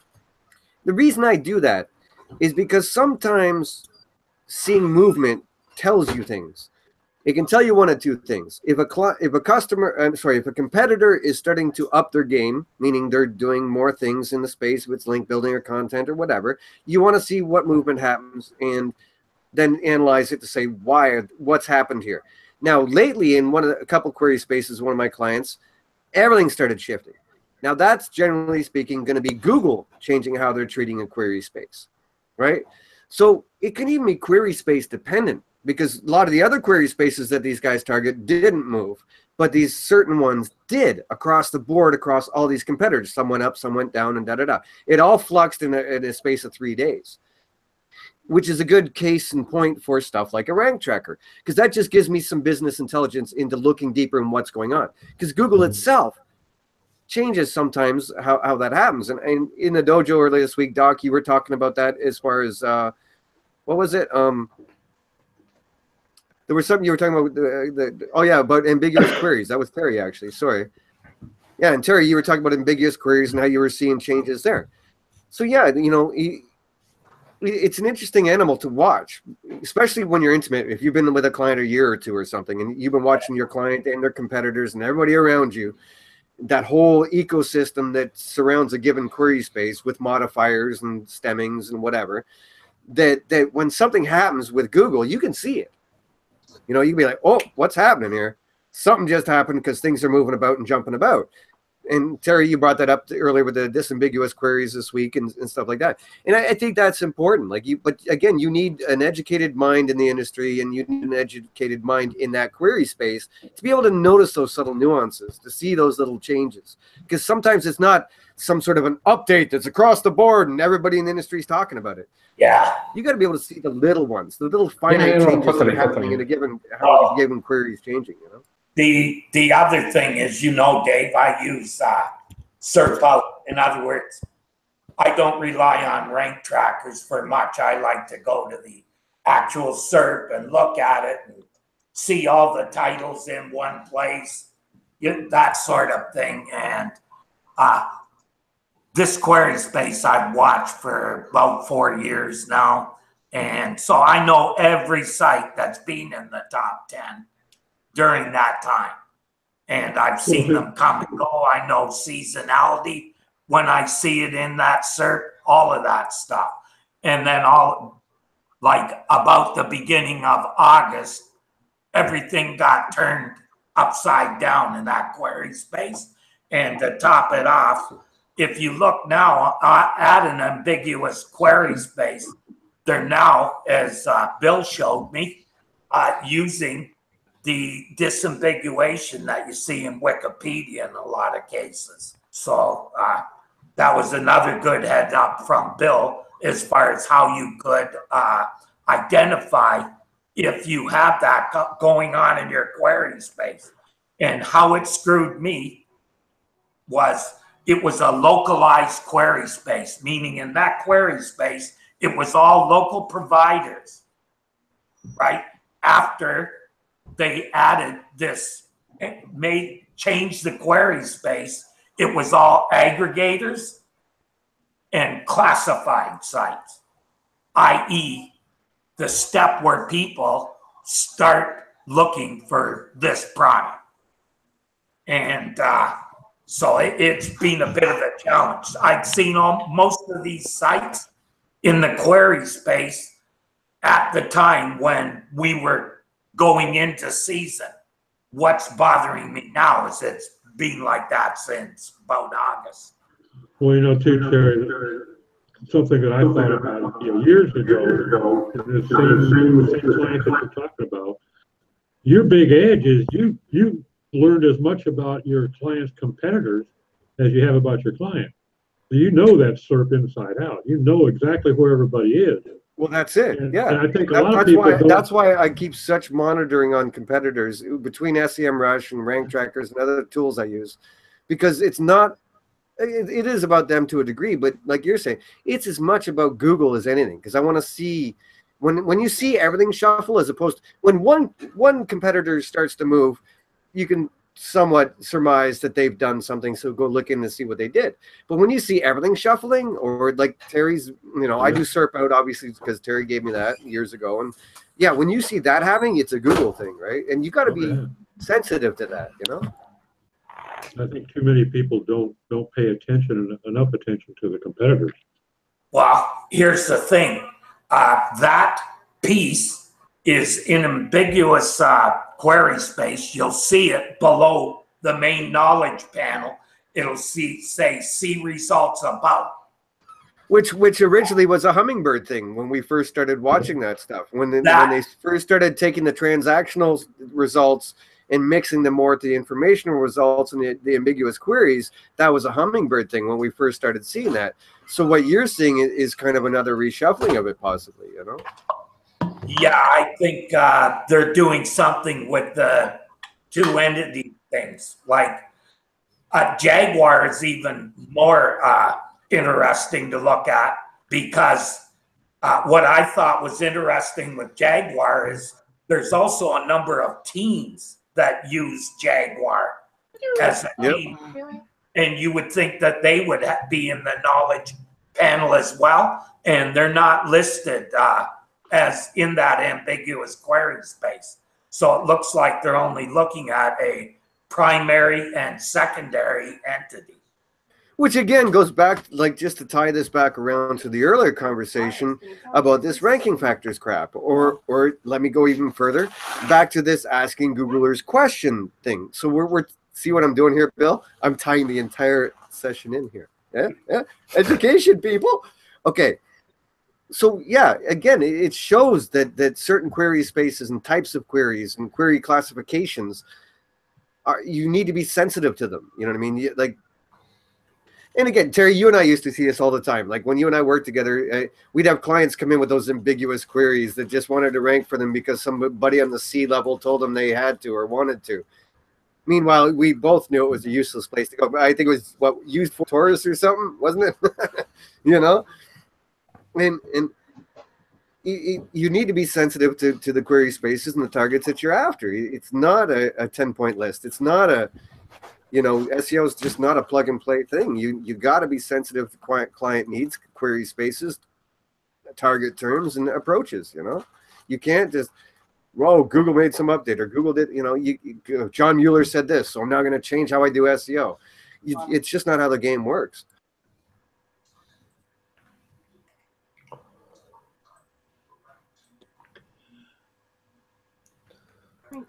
The reason I do that is because sometimes seeing movement tells you things. It can tell you one of two things. If a competitor is starting to up their game, meaning they're doing more things in the space, if it's link building or content or whatever, you want to see what movement happens and then analyze it to say what's happened here. Now, lately in a couple query spaces, one of my clients, everything started shifting. Now, that's generally speaking going to be Google changing how they're treating a query space, right? So it can even be query space dependent, because a lot of the other query spaces that these guys target didn't move, but these certain ones did across the board, across all these competitors. Some went up, some went down, and da-da-da. It all fluxed in a space of 3 days, which is a good case in point for stuff like a rank tracker, because that just gives me some business intelligence into looking deeper in what's going on, because Google itself changes sometimes how that happens. And in the dojo earlier this week, Doc, you were talking about that as far as, what was it? There was something you were talking about, about ambiguous queries. That was Terry, actually. Sorry. Yeah, and Terry, you were talking about ambiguous queries and how you were seeing changes there. So yeah, it's an interesting animal to watch, especially when you're intimate. If you've been with a client a year or two or something, and you've been watching your client and their competitors and everybody around you, that whole ecosystem that surrounds a given query space with modifiers and stemmings and whatever, that when something happens with Google, you can see it. You can be like, oh, what's happening here? Something just happened because things are moving about and jumping about. And Terry, you brought that up earlier with the disambiguous queries this week and stuff like that. And I think that's important. But again, you need an educated mind in the industry, and you need an educated mind in that query space to be able to notice those subtle nuances, to see those little changes. Because sometimes it's not some sort of an update that's across the board and everybody in the industry is talking about it. Yeah. You got to be able to see the little ones, the little finite changes that are happening in a given, how a given query is changing, you know? The other thing is, Dave, I use SERP out. In other words, I don't rely on rank trackers for much. I like to go to the actual SERP and look at it and see all the titles in one place, that sort of thing. And this query space I've watched for about 4 years now. And so I know every site that's been in the top 10 during that time. And I've seen them come and go. I know seasonality when I see it in that SERP, all of that stuff. And then about the beginning of August, everything got turned upside down in that query space. And to top it off, if you look now at an ambiguous query space, they're now, as Bill showed me, using the disambiguation that you see in Wikipedia in a lot of cases. So that was another good head up from Bill as far as how you could identify if you have that going on in your query space. And how it screwed me was it was a localized query space, meaning in that query space, it was all local providers, right? After they added this, changed the query space, it was all aggregators and classified sites, i.e. the step where people start looking for this product. And so it's been a bit of a challenge. I've seen most of these sites in the query space at the time when we were going into season. What's bothering me now is it's been like that since about August. Well, too, Terry, something that I thought about years ago, and the same client that you're talking about. Your big edge is you learned as much about your client's competitors as you have about your client. You know that SERP inside out. You know exactly where everybody is. Well, that's it. Yeah, and I think a lot of people that's why I keep such monitoring on competitors between SEMrush and rank trackers and other tools I use, because it's not. It is about them to a degree, but like you're saying, it's as much about Google as anything. Because I want to see when you see everything shuffle, as opposed to when one competitor starts to move, you can somewhat surmise that they've done something, so go look in to see what they did. But when you see everything shuffling, or like Terry's, I do SERP out obviously because Terry gave me that years ago, and yeah, when you see that happening, it's a Google thing, right? And you got to be sensitive to that, I think too many people don't pay enough attention to the competitors. Well, here's the thing, that piece is in ambiguous query space. You'll see it below the main knowledge panel. It'll say see results about. Which originally was a Hummingbird thing when we first started watching that stuff. When they first started taking the transactional results and mixing them more with the informational results and the ambiguous queries, that was a Hummingbird thing when we first started seeing that. So what you're seeing is kind of another reshuffling of it, possibly, Yeah, I think they're doing something with the two entity things. Like Jaguar is even more interesting to look at, because what I thought was interesting with Jaguar is there's also a number of teams that use Jaguar as a team. And you would think that they would be in the knowledge panel as well, and they're not listed as in that ambiguous query space. So it looks like they're only looking at a primary and secondary entity. Which again goes back, like, just to tie this back around to the earlier conversation about this ranking factors crap, or let me go even further, back to this asking Googlers question thing. So we're See what I'm doing here, Bill? I'm tying the entire session in here. Yeah. Education, people. Okay. So yeah, again, it shows that certain query spaces and types of queries and query classifications you need to be sensitive to them. You know what I mean? Like, and again, Terry, you and I used to see this all the time. Like when you and I worked together, we'd have clients come in with those ambiguous queries that just wanted to rank for them because somebody on the C level told them they had to or wanted to. Meanwhile, we both knew it was a useless place to go. I think it was used for tourists or something, wasn't it? You know, and you need to be sensitive to the query spaces and the targets that you're after. It's not a 10-point list. It's not a, SEO is just not a plug and play thing. You got to be sensitive to client needs, query spaces, target terms, and approaches. You can't just, Google made some update or Google did, John Mueller said this, so I'm now going to change how I do SEO. It's just not how the game works.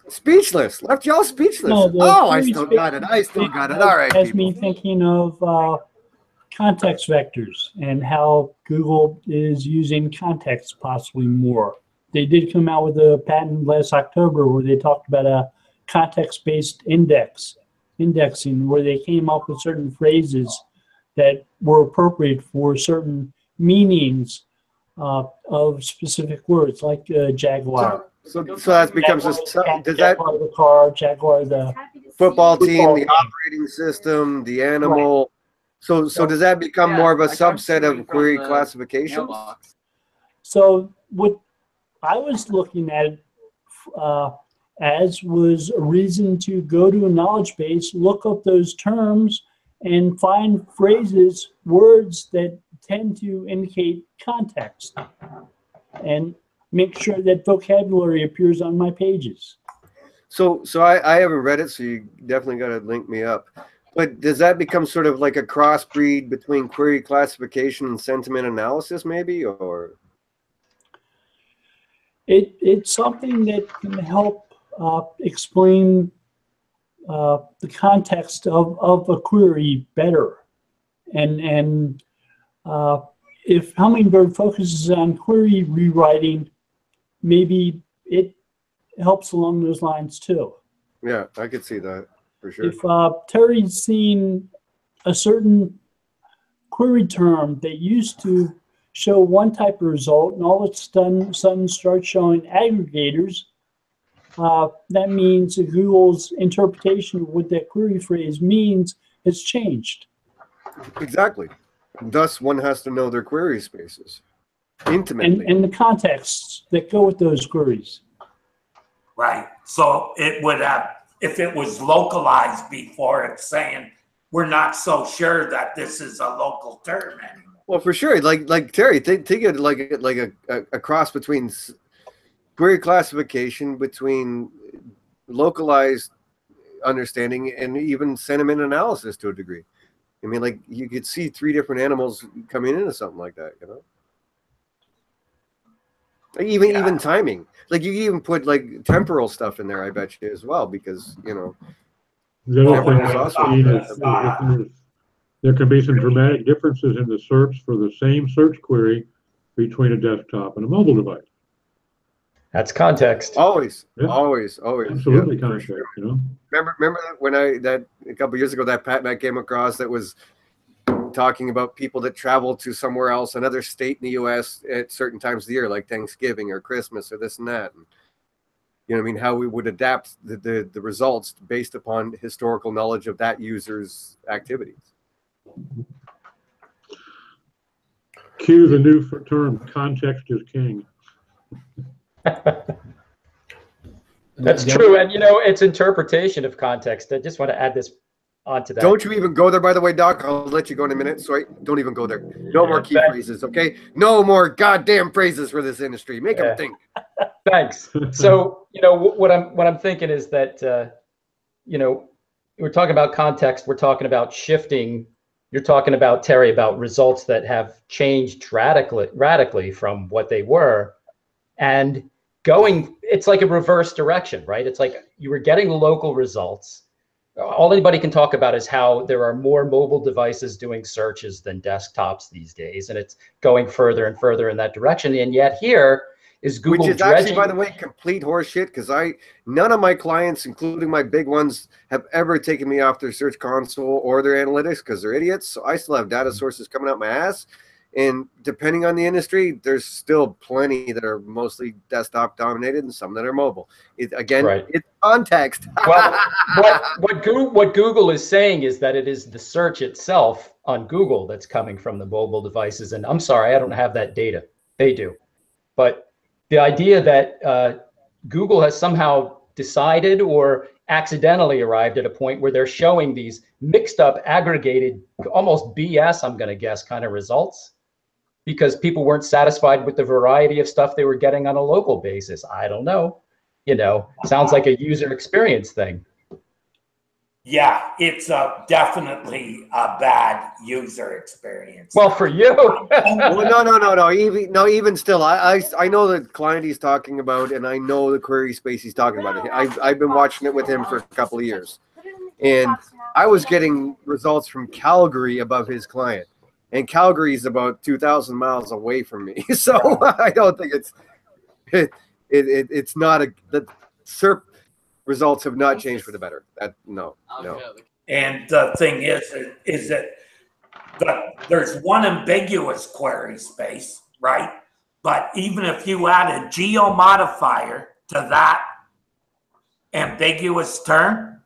Speechless. Left y'all speechless. No, I still got it. All right, has people. me thinking of context vectors and how Google is using context possibly more. They did come out with a patent last October where they talked about a context-based indexing, where they came up with certain phrases that were appropriate for certain meanings of specific words, like Jaguar. So that becomes Jaguar the car, Jaguar the football team, the operating system, the animal. Right. So does that become more of a subset of query classification? So what I was looking at as was a reason to go to a knowledge base, look up those terms, and find phrases, words that tend to indicate context, and make sure that vocabulary appears on my pages. So I haven't read it, so you definitely got to link me up. But does that become sort of like a crossbreed between query classification and sentiment analysis, maybe, or? It's something that can help explain the context of a query better, and if Hummingbird focuses on query rewriting, maybe it helps along those lines too. Yeah, I could see that for sure. If Terry's seen a certain query term that used to show one type of result, and all of a sudden starts showing aggregators, that means that Google's interpretation of what that query phrase means has changed. Exactly. Thus, one has to know their query spaces intimately. And the contexts that go with those queries. Right. So it would have, if it was localized before, it's saying we're not so sure that this is a local term anymore. Well, for sure. Like Terry, think it like a cross between query classification, between localized understanding, and even sentiment analysis to a degree. I mean, like you could see three different animals coming into something like that, Even timing. Like you can even put like temporal stuff in there, I bet you as well, because The other thing I've seen is there can be some dramatic differences in the SERPs for the same search query between a desktop and a mobile device. That's context. Always. Absolutely, context. Sure. Remember when a couple of years ago, that patent I came across that was talking about people that travel to somewhere else, another state in the U.S. at certain times of the year, like Thanksgiving or Christmas or this and that. And, how we would adapt the results based upon historical knowledge of that user's activities. Cue the new term, context is king. That's true. And, it's interpretation of context. I just want to add this onto that. Don't you even go there, by the way, Doc. I'll let you go in a minute. Sorry, don't even go there. No more key phrases, okay? No more goddamn phrases for this industry. Make them think. Thanks. So, what I'm thinking is that, we're talking about context. We're talking about shifting. You're talking about, Terry, about results that have changed radically from what they were, and it's like a reverse direction, right? It's like you were getting local results, all anybody can talk about is how there are more mobile devices doing searches than desktops these days, and it's going further and further in that direction. And yet here is Google, which is actually, by the way, complete horseshit, because none of my clients, including my big ones, have ever taken me off their search console or their analytics because they're idiots. So I still have data sources coming out my ass. And depending on the industry, there's still plenty that are mostly desktop dominated and some that are mobile. Again, Right. It's context. Well, what Google is saying is that it is the search itself on Google that's coming from the mobile devices. And I'm sorry, I don't have that data. They do. But the idea that Google has somehow decided or accidentally arrived at a point where they're showing these mixed up, aggregated, almost BS, I'm going to guess, kind of results, because people weren't satisfied with the variety of stuff they were getting on a local basis. I don't know. You know, sounds like a user experience thing. Yeah, it's definitely a bad user experience. Well, for you. Well, no. Even still, I know the client he's talking about, and I know the query space he's talking about. I've been watching it with him for a couple of years, and I was getting results from Calgary above his client. And Calgary is about 2,000 miles away from me, so I don't think it's not the SERP results have not changed for the better. No. And the thing is that there's one ambiguous query space, right? But even if you add a geo modifier to that ambiguous term,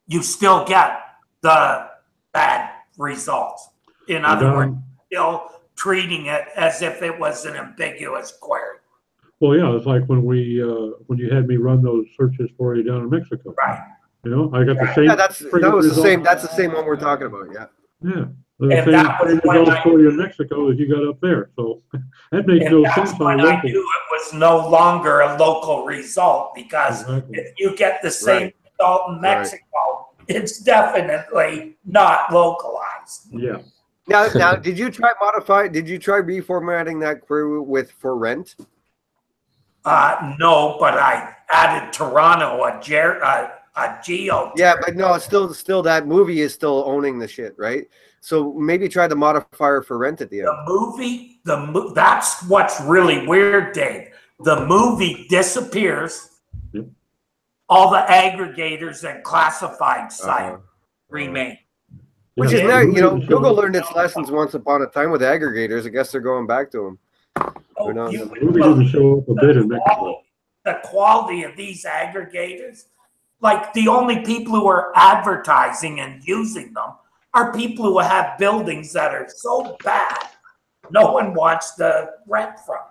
you still get the bad results. In other words, still treating it as if it was an ambiguous query. Well, yeah, it's like when you had me run those searches for you down in Mexico. Right. You know, I got the same. Yeah, that's the same one we're talking about. Yeah. Yeah. The same results for you in Mexico as you got up there. So that makes no sense on a local. I knew it was no longer a local result, because if you get the same result in Mexico, it's definitely not localized. Yeah. Now, did you try reformatting that query with for rent? No, but I added Toronto a geo. Yeah, but no, it's still that movie is still owning the shit, right? So maybe try the modifier for rent at the end. That's what's really weird, Dave. The movie disappears. Yep. All the aggregators and classified sites remain. Which is not, Google learned its lessons once upon a time with aggregators. I guess they're going back to them. The quality of these aggregators, like the only people who are advertising and using them are people who have buildings that are so bad no one wants to rent from.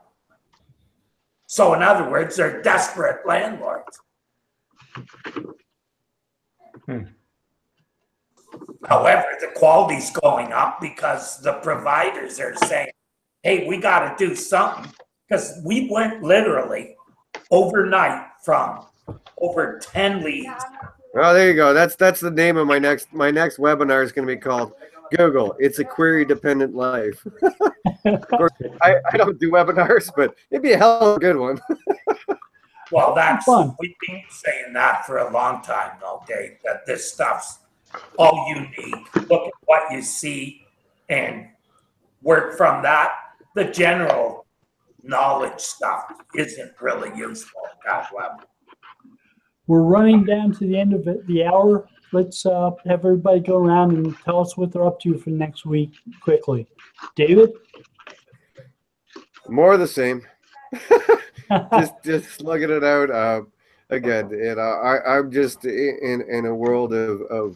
So in other words, they're desperate landlords. However, the quality's going up because the providers are saying, hey, we got to do something, because we went literally overnight from over 10 leads. Oh, there you go. That's the name of my next webinar is going to be called Google. It's a query dependent life. Of course, I don't do webinars, but it'd be a hell of a good one. Well, we've been saying that for a long time, though, Dave, that this stuff's all you need. Look at what you see and work from that. The general knowledge stuff isn't really useful at that level. We're running down to the end of the hour. Let's have everybody go around and tell us what they're up to for next week quickly. David? More of the same. just slugging it out. Again, I'm just in a world of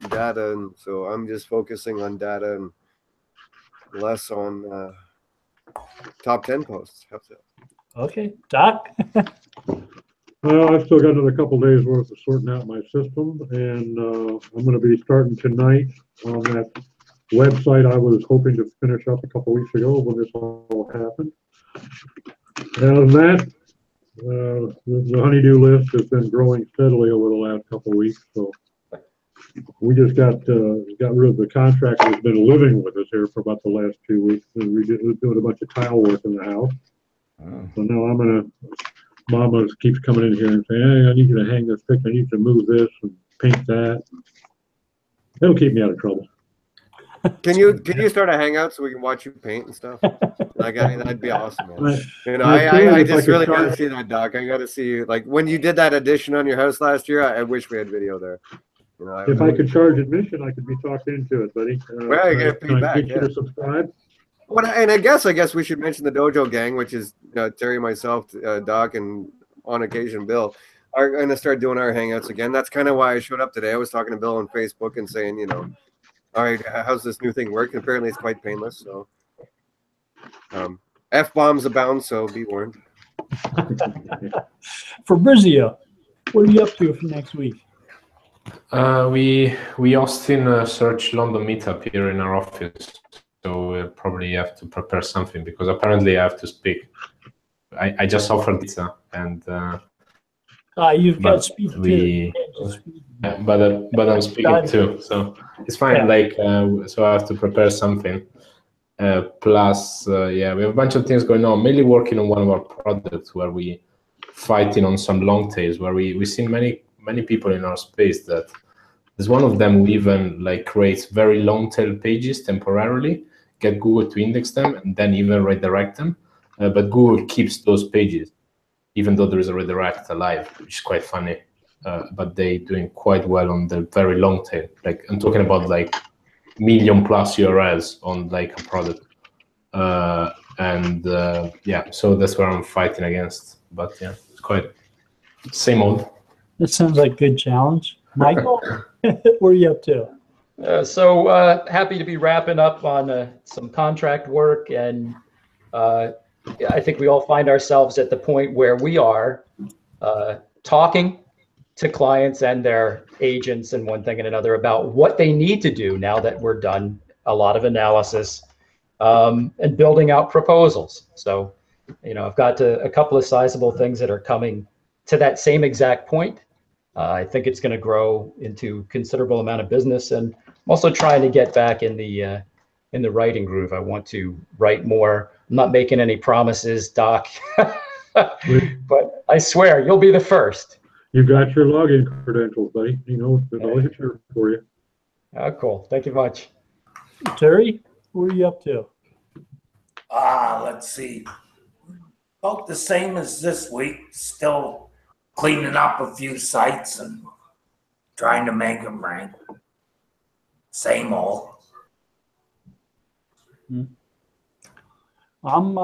data, and so I'm just focusing on data and less on top 10 posts. How's that? Okay, Doc. I've still got another couple days worth of sorting out my system, and I'm going to be starting tonight on that website I was hoping to finish up a couple weeks ago when this all happened. And that, the honeydew list has been growing steadily over the last couple of weeks. So we just got rid of the contractor who's been living with us here for about the last 2 weeks. And we're doing a bunch of tile work in the house. So now Mama keeps coming in here and saying, hey, I need you to hang this picture. I need you to move this. And paint that. It'll keep me out of trouble. Can you start a hangout so we can watch you paint and stuff? Like that'd be awesome, man. You know, I just really got to see that, Doc. I got to see you. Like when you did that addition on your house last year, I wish we had video there. You know, if I could charge admission, I could be talked into it, buddy. Well, you get feedback. Get you to subscribe. Well, and I guess we should mention the Dojo Gang, which is Terry, myself, Doc, and on occasion Bill, are going to start doing our hangouts again. That's kind of why I showed up today. I was talking to Bill on Facebook and saying, you know, all right, how's this new thing work? And apparently it's quite painless. So F-bombs abound, so be warned. Fabrizio, what are you up to for next week? We Austin search London meetup here in our office, so we'll probably have to prepare something because apparently I have to speak. I just offered pizza and you've got to speak too. But I'm speaking too, so it's fine. Yeah. Like so I have to prepare something. Plus, yeah, we have a bunch of things going on. Mainly working on one of our products where we fighting on some long tails. Where we see many people in our space that there's one of them who even like creates very long tail pages temporarily, get Google to index them, and then even redirect them. But Google keeps those pages, even though there is a redirect alive, which is quite funny. But they doing quite well on the very long tail. Like I'm talking about like million plus URLs on like a product. Yeah, so that's where I'm fighting against. But yeah, it's quite same old. That sounds like a good challenge. Michael, what are you up to? So happy to be wrapping up on some contract work, and I think we all find ourselves at the point where we are talking to clients and their agents and one thing and another about what they need to do now that we're done a lot of analysis and building out proposals. So, you know, I've got a couple of sizable things that are coming to that same exact point. I think it's going to grow into considerable amount of business, and I'm also trying to get back in the writing groove. I want to write more. I'm not making any promises, Doc, but I swear you'll be the first. You got your login credentials, buddy. You know, there's always a shirt for you. Oh, cool. Thank you much. Terry, what are you up to? Let's see. About the same as this week. Still cleaning up a few sites and trying to make them rank. Same old. I'm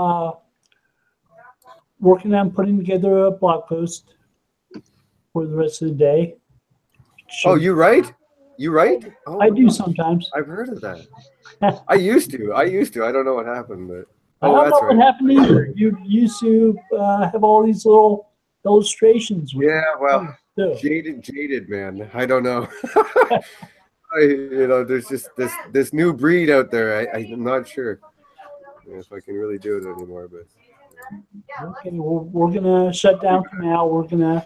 working on putting together a blog post for the rest of the day. Oh, you write? You write? Oh, I do sometimes. I've heard of that. I used to. I don't know what happened, but I don't know what happened either. You used to have all these little illustrations. Yeah, well, jaded, man. I don't know. There's just this new breed out there. I'm not sure if I can really do it anymore. But okay, well, we're gonna shut down for now. We're gonna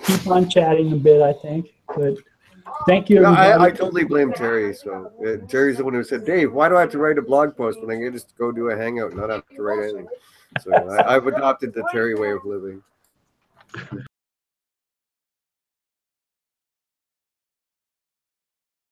keep on chatting a bit, I think. But thank you. No, I totally blame Terry. So Terry's the one who said, "Dave, why do I have to write a blog post when I can just go do a hangout and not have to write anything?" So I've adopted the Terry way of living.